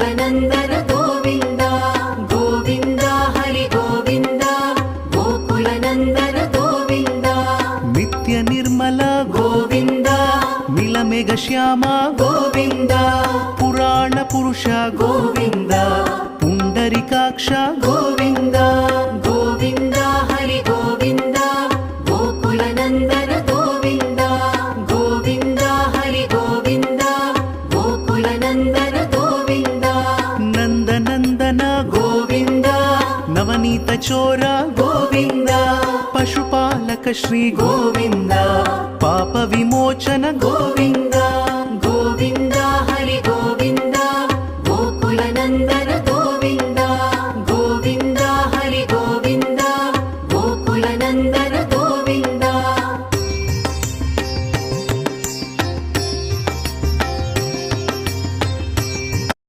गोकुलनन्दन गोविन्द गोविन्द हरि गोविन्द गोकुलनन्दन गोविन्द नित्य निर्मल गोविन्द नीलमेघ श्याम गोविन्द पुराण पुरुष गोविन्द पुण्डरीकाक्ष गोविन्द गोविन्द हरि गोविन्द गोकुलनन्दन गोविन्द गोविन्द हरि गोविन्द गोकुलनन्दन गोविन्द नन्दनन्दन गोविन्द नवनीत चोर गोविन्द पशुपालक श्री गोविन्द पाप विमोचन गोविन्द